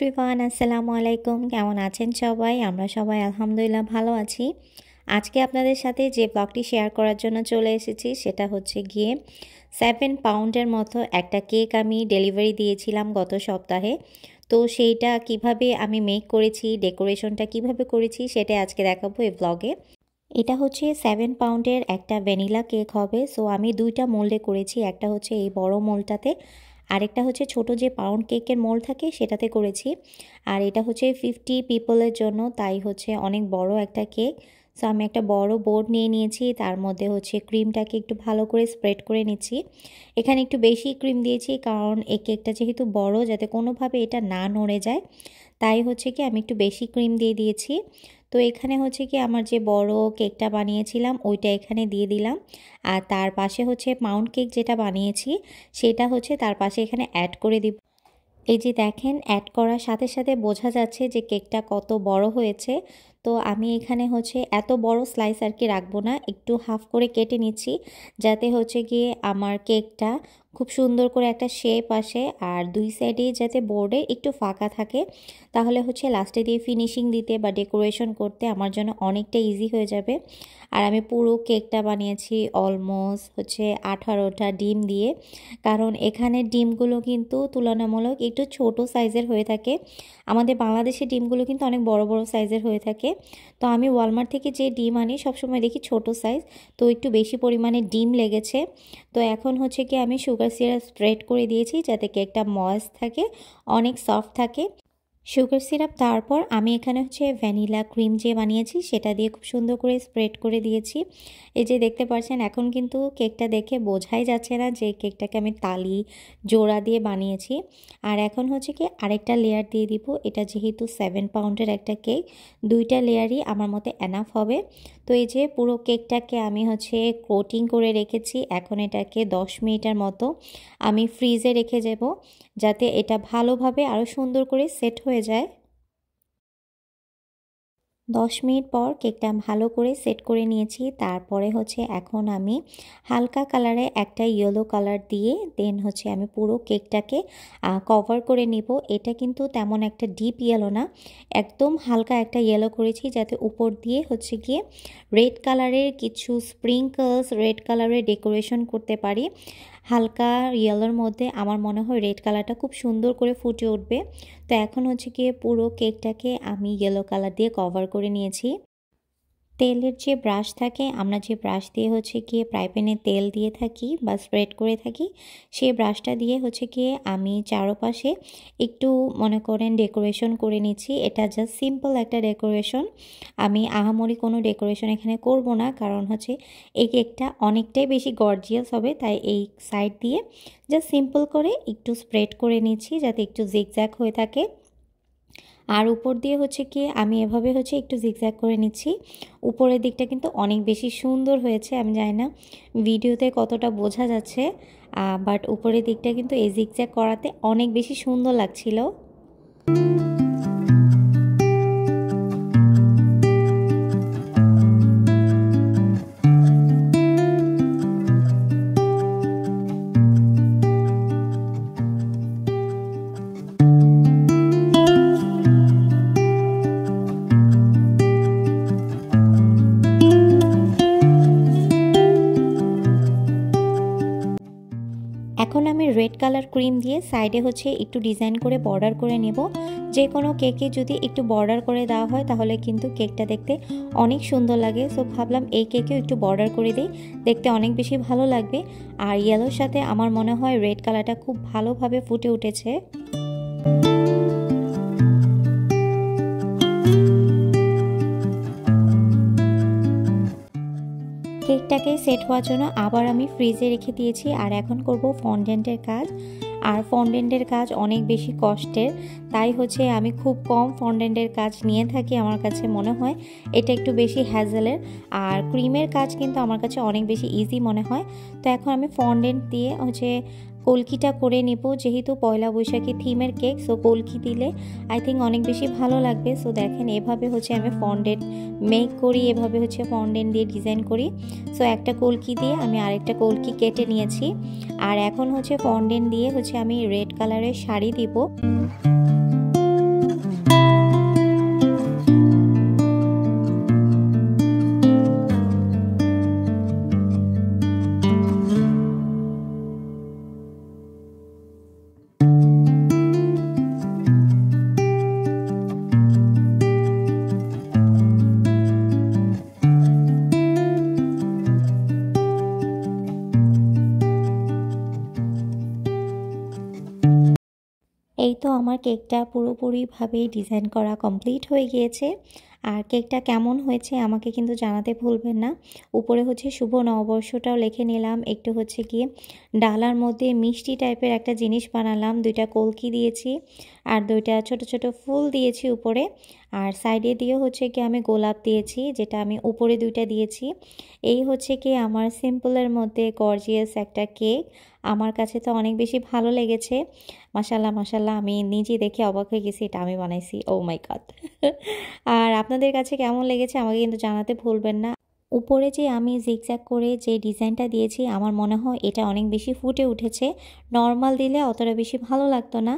Everyone, আসসালামু আলাইকুম। কেমন আছেন সবাই? আমরা সবাই আলহামদুলিল্লাহ ভালো আছি। আজকে আপনাদের সাথে যে ব্লগটি শেয়ার করার জন্য চলে এসেছি সেটা হচ্ছে গিয়ে 7 পাউন্ডের মতো একটা কেক আমি ডেলিভারি দিয়েছিলাম গত সপ্তাহে। তো সেইটা কিভাবে আমি মেক করেছি, ডেকোরেশনটা কিভাবে করেছি সেটা আজকে দেখাবো এই ব্লগে। এটা হচ্ছে 7 পাউন্ডের একটা ভ্যানিলা কেক হবে। সো আমি দুইটা মোল্ডে করেছি, একটা হচ্ছে এই বড় মোল্ডটাতে, আরেকটা হচ্ছে ছোট যে পাউন্ড কেকের মোল্ড থাকে সেটাতে করেছি। আর এটা হচ্ছে 50 পিপলের জন্য, তাই হচ্ছে অনেক বড় একটা কেক। সো আমি একটা বড় বোর্ড নিয়ে নিয়েছি, তার মধ্যে হচ্ছে ক্রিমটাকে একটু ভালো করে স্প্রেড করে নিচ্ছি। এখানে একটু বেশি ক্রিম দিয়েছি কারণ এই কেকটা যেহেতু বড়, যাতে কোনোভাবে এটা না নড়ে যায়, তাই হচ্ছে কি আমি একটু বেশি ক্রিম দিয়ে দিয়েছি। তো এখানে হচ্ছে কি আমার যে বড় কেকটা বানিয়েছিলাম ওইটা এখানে দিয়ে দিলাম, আর তার পাশে হচ্ছে পাউন্ড কেক যেটা বানিয়েছি সেটা হচ্ছে তার পাশে এখানে অ্যাড করে দিব। এই যে দেখেন, অ্যাড করার সাথে সাথে বোঝা যাচ্ছে যে কেকটা কত বড় হয়েছে। তো আমি এখানে হচ্ছে এত বড় স্লাইস আর কি রাখবো না, একটু হাফ করে কেটে নিচ্ছি যাতে হচ্ছে গিয়ে আমার কেকটা খুব সুন্দর করে একটা শেপ আসে, আর দুই সাইডে যাতে বোর্ডে একটু ফাঁকা থাকে, তাহলে হচ্ছে লাস্টে দিয়ে ফিনিশিং দিতে বা ডেকোরেশন করতে আমার জন্য অনেকটা ইজি হয়ে যাবে। আর আমি পুরো কেকটা বানিয়েছি অলমোস্ট হচ্ছে 18টা ডিম দিয়ে, কারণ এখানে ডিমগুলো কিন্তু তুলনামূলক একটু ছোট সাইজের হয়ে থাকে। আমাদের বাংলাদেশের ডিমগুলো কিন্তু অনেক বড় বড় সাইজের হয়ে থাকে। তো আমি ওয়ালমার্ট থেকে যে ডিম আনি সবসময় দেখি ছোট সাইজ, তো একটু বেশি পরিমাণে ডিম লেগেছে। তো এখন হচ্ছে কি আমি সুগার সিরাপ স্প্রেড করে দিয়েছি যাতে কেকটা ময়েস্ট থাকে, অনেক সফট থাকে। সুগার সিরাপ তারপর আমি এখানে হচ্ছে ভ্যানিলা ক্রিম যে বানিয়েছি সেটা দিয়ে খুব সুন্দর করে স্প্রেড করে দিয়েছি। এই যে দেখতে পাচ্ছেন, এখন কিন্তু কেকটা দেখে বোঝাই যাচ্ছে না যে কেকটাকে আমি তালি জোড়া দিয়ে বানিয়েছি। আর এখন হচ্ছে কি আরেকটা লেয়ার দিয়ে দিব। এটা যেহেতু 7 পাউন্ডের একটা কেক, দুইটা লেয়ারই আমার মতে এনাফ হবে। তো এই যে পুরো কেকটাকে আমি হচ্ছে কোটিং করে রেখেছি। এখন এটাকে 10 মিনিটের মতো আমি ফ্রিজে রেখে যাব যাতে এটা ভালোভাবে আরও সুন্দর করে সেট হয়ে যায়। 10 মিনিট পর কেকটা ভালো করে সেট করে নিয়েছি। তারপরে হচ্ছে এখন আমি হালকা কালারে একটা ইয়েলো কালার দিয়ে দেন হচ্ছে আমি পুরো কেকটাকে কভার করে নিব। এটা কিন্তু তেমন একটা ডিপ ইয়েলো না, একদম হালকা একটা ইয়েলো করেছি যাতে উপর দিয়ে হচ্ছে গিয়ে রেড কালারের কিছু স্প্রিঙ্কলস, রেড কালারের ডেকোরেশন করতে পারি। হালকা ইয়েলোর মধ্যে আমার মনে হয় রেড কালারটা খুব সুন্দর করে ফুটে উঠবে। তো এখন হচ্ছে গিয়ে পুরো কেকটাকে আমি ইয়েলো কালার দিয়ে কভার করে নিয়েছি। তেলের যে ব্রাশ থাকে, আমরা যে ব্রাশ দিয়ে হচ্ছে গিয়ে ফ্রাই প্যানে তেল দিয়ে থাকি বা স্প্রেড করে থাকি, সেই ব্রাশটা দিয়ে হচ্ছে গিয়ে আমি চারপাশে একটু মনে করেন ডেকোরেশন করে নিচ্ছি। এটা জাস্ট সিম্পল একটা ডেকোরেশন, আমি আহামরি কোনো ডেকোরেশন এখানে করব না, কারণ হচ্ছে এই কেকটা অনেকটাই বেশি গর্জিয়াস হবে। তাই এই সাইড দিয়ে জাস্ট সিম্পল করে একটু স্প্রেড করে নিচ্ছি যাতে একটু জিগজ্যাগ হয়ে থাকে। আর উপর দিয়ে হচ্ছে কি আমি এভাবে হচ্ছে একটু জিগজ্যাগ করে নিচ্ছি। উপরের দিকটা কিন্তু অনেক বেশি সুন্দর হয়েছে, আমি জানি না ভিডিওতে কতটা বোঝা যাচ্ছে, বাট উপরের দিকটা কিন্তু এই জিগজ্যাগ করাতে অনেক বেশি সুন্দর লাগছিল। এখন আমি রেড কালার ক্রিম দিয়ে সাইডে হচ্ছে একটু ডিজাইন করে বর্ডার করে নেব। যে কোনো কেকে যদি একটু বর্ডার করে দেওয়া হয় তাহলে কিন্তু কেকটা দেখতে অনেক সুন্দর লাগে। সো ভাবলাম এই কেকেও একটু বর্ডার করে দিই, দেখতে অনেক বেশি ভালো লাগবে। আর ইয়েলোর সাথে আমার মনে হয় রেড কালারটা খুব ভালোভাবে ফুটে উঠেছে। কেকটাকে সেট হওয়ার জন্য আবার আমি ফ্রিজে রেখে দিয়েছি। আর এখন করব ফন্ডেন্টের কাজ। আর ফন্ডেন্টের কাজ অনেক বেশি কষ্টের, তাই হচ্ছে আমি খুব কম ফন্ডেন্টের কাজ নিয়ে থাকি। আমার কাছে মনে হয় এটা একটু বেশি হ্যাজেলের। আর ক্রিমের কাজ কিন্তু আমার কাছে অনেক বেশি ইজি মনে হয়। তো এখন আমি ফন্ডেন্ট দিয়ে হচ্ছে কলকিটা করে নিব, যেহেতু পয়লা বৈশাখী থিমের কেক, সো কলকি দিলে আই থিঙ্ক অনেক বেশি ভালো লাগবে। সো দেখেন এভাবে হচ্ছে আমি ফন্ডেন্ট মেক করি, এভাবে হচ্ছে ফন্ডেন্ট দিয়ে ডিজাইন করি। সো একটা কলকি দিয়ে আমি আরেকটা কলকি কেটে নিয়েছি। আর এখন হচ্ছে ফন্ডেন্ট দিয়ে হচ্ছে আমি রেড কালারের শাড়ি দিব। এই তো আমার কেকটা পুরোপুরিভাবে ডিজাইন করা কমপ্লিট হয়ে গিয়েছে। আর কেকটা কেমন হয়েছে আমাকে কিন্তু জানাতে ভুলবেন না। উপরে হচ্ছে শুভ নববর্ষটাও লিখে নিলাম। একটু হচ্ছে গিয়ে ডালার মধ্যে মিষ্টি টাইপের একটা জিনিস বানালাম। 2টা কলকি দিয়েছি আর 2টা ছোট ছোট ফুল দিয়েছি উপরে। আর সাইডে দিয়ে হচ্ছে কি আমি গোলাপ দিয়েছি, যেটা আমি উপরে 2টা দিয়েছি। এই হচ্ছে কি আমার সিম্পলের মধ্যে গর্জিয়াস একটা কেক। আমার কাছে তো অনেক বেশি ভালো লেগেছে। মাশাল্লাহ মাশাল্লাহ, আমি নিজে দেখে অবাক হয়ে গেছি, এটা আমি বানাইছি। ও মাই গড। আর আপনাদের কাছে কেমন লেগেছে আমাকে কিন্তু জানাতে ভুলবেন না। উপরে যে আমি জিগজ্যাগ করে যে ডিজাইনটা দিয়েছি আমার মনে হয় এটা অনেক বেশি ফুটে উঠেছে। নর্মাল দিলে অতটা বেশি ভালো লাগতো না।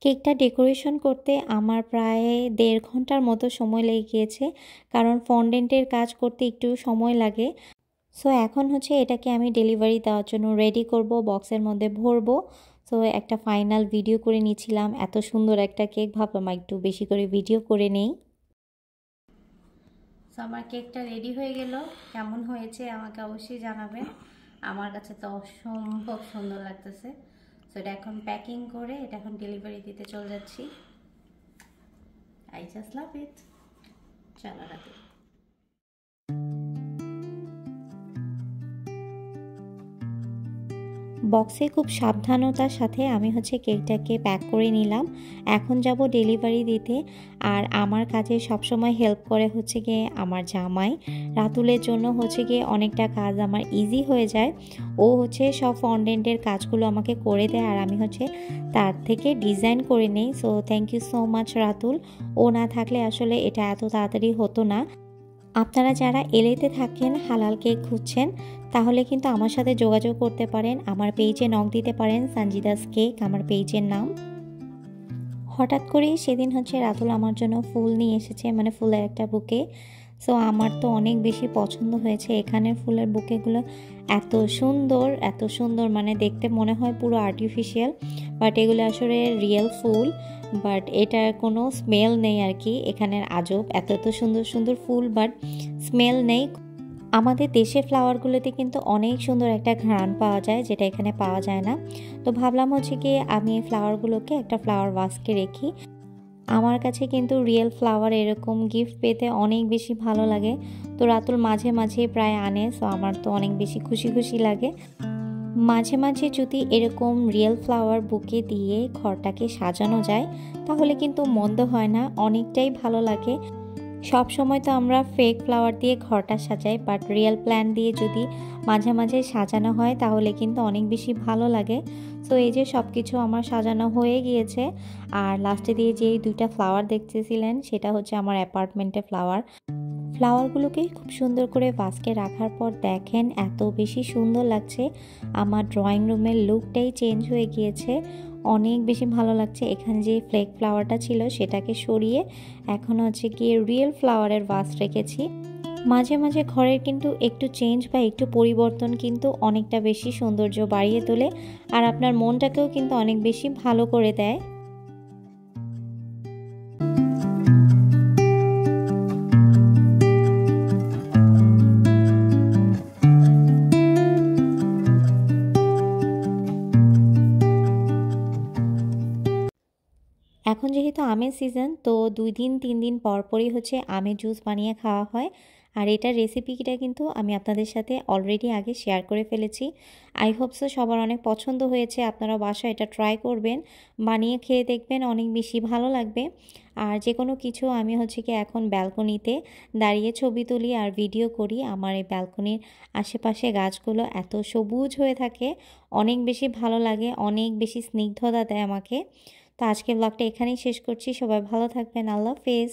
কেকটা ডেকোরেশন করতে আমার প্রায় 1.5 ঘন্টার মতো সময় লেগে গিয়েছে, কারণ ফন্ডেন্টের কাজ করতে একটু সময় লাগে। সো এখন হচ্ছে এটাকে আমি ডেলিভারি দেওয়ার জন্য রেডি করব, বক্সের মধ্যে ভরবো। সো একটা ফাইনাল ভিডিও করে নিয়েছিলাম, এত সুন্দর একটা কেক, ভাবলাম একটু বেশি করে ভিডিও করে নেই। সো আমার কেকটা রেডি হয়ে গেল। কেমন হয়েছে আমাকে অবশ্যই জানাবেন। আমার কাছে তো অসম্ভব সুন্দর লাগতেছে। সো এটা এখন প্যাকিং করে এটা এখন ডেলিভারি দিতে চলে যাচ্ছি। আই জাস্ট লাভ ইট। চলো রাখি। বক্সে খুব সাবধানতার সাথে আমি হচ্ছে কেকটাকে প্যাক করে নিলাম। এখন যাব ডেলিভারি দিতে। আর আমার কাজে সবসময় হেল্প করে হচ্ছে গিয়ে আমার জামাই। রাতুলের জন্য হচ্ছে গিয়ে অনেকটা কাজ আমার ইজি হয়ে যায়। ও হচ্ছে সব ফন্ডেন্টের কাজগুলো আমাকে করে দেয় আর আমি হচ্ছে তার থেকে ডিজাইন করে নেই। So thank you so much Ratul. ও না থাকলে আসলে এটা এত তাড়াতাড়ি হতো না। আপনারা যারা এলেতে থাকেন, হালাল কেক খুঁজছেন, তাহলে কিন্তু আমার সাথে যোগাযোগ করতে পারেন। আমার পেজে নক দিতে পারেন, সানজিদাস কেক আমার পেজের নাম। হঠাৎ করেই সেদিন হচ্ছে রাতুল আমার জন্য ফুল নিয়ে এসেছে, মানে ফুলের একটা বুকে। সো আমার তো অনেক বেশি পছন্দ হয়েছে। এখানের ফুলের বুকেগুলো এত সুন্দর, মানে দেখতে মনে হয় পুরো আর্টিফিশিয়াল, বাট এগুলো আসলে রিয়েল ফুল। বাট এটার কোনো স্মেল নেই আর কি। এখানের আজব এত সুন্দর সুন্দর ফুল, বাট স্মেল নেই। আমাদের দেশের ফ্লাওয়ারগুলোতে কিন্তু অনেক সুন্দর একটা ঘ্রাণ পাওয়া যায়, যেটা এখানে পাওয়া যায় না। তো ভাবলাম হচ্ছে কি আমি এই ফ্লাওয়ারগুলোকে একটা ফ্লাওয়ার ভাসকে রেখি। আমার কাছে কিন্তু রিয়েল ফ্লাওয়ার এরকম গিফট পেতে অনেক বেশি ভালো লাগে। তো রাতুল মাঝে মাঝে প্রায় আনে। সো আমার তো অনেক বেশি খুশি খুশি লাগে। মাঝে মাঝে যদি এরকম রিয়েল ফ্লাওয়ার বুকে দিয়ে ঘরটাকে সাজানো যায় তাহলে কিন্তু মন্দ হয় না, অনেকটাই ভালো লাগে। সব সময় তো আমরা ফেক ফ্লাওয়ার দিয়ে ঘরটা সাজাই, বাট রিয়েল প্ল্যান্ট দিয়ে যদি মাঝে মাঝে সাজানো হয় তাহলে কিন্তু অনেক বেশি ভালো লাগে। সো এই যে সব কিছু আমার সাজানো হয়ে গিয়েছে। আর লাস্টে দিয়ে যে 2টা ফ্লাওয়ার দেখতেছিলেন সেটা হচ্ছে আমার অ্যাপার্টমেন্টের ফ্লাওয়ার। ফ্লাওয়ারগুলোকে খুব সুন্দর করে ভাসকে রাখার পর দেখেন এত বেশি সুন্দর লাগছে। আমার ড্রয়িং রুমের লুকটাই চেঞ্জ হয়ে গিয়েছে, অনেক বেশি ভালো লাগছে। এখানে যে ফ্লেক ফ্লাওয়ারটা ছিল সেটাকে সরিয়ে এখন হচ্ছে গিয়ে রিয়েল ফ্লাওয়ারের ভাস রেখেছি। মাঝে মাঝে ঘরের কিন্তু একটু চেঞ্জ বা একটু পরিবর্তন কিন্তু অনেকটা বেশি সৌন্দর্য বাড়িয়ে তোলে আর আপনার মনটাকেও কিন্তু অনেক বেশি ভালো করে দেয়। এখন যেহেতু আমের সিজন, তো 2-3 দিন পর পরই হচ্ছে আমের জুস বানিয়ে খাওয়া হয়। আর এটার রেসিপিটা কিন্তু আমি আপনাদের সাথে অলরেডি আগে শেয়ার করে ফেলেছি। আই হোপ সো সবার অনেক পছন্দ হয়েছে। আপনারা বাসায় এটা ট্রাই করবেন, বানিয়ে খেয়ে দেখবেন, অনেক বেশি ভালো লাগবে। আর যে কোনো কিছু আমি হচ্ছে কি এখন ব্যালকনিতে দাঁড়িয়ে ছবি তুলি আর ভিডিও করি। আমার এই ব্যালকনির আশেপাশে গাছগুলো এত সবুজ হয়ে থাকে, অনেক বেশি ভালো লাগে, অনেক বেশি স্নিগ্ধতা দেয় আমাকে। তো আজকের ব্লগটা এখানেই শেষ করছি। সবাই ভালো থাকবেন। আল্লাহ হাফেজ।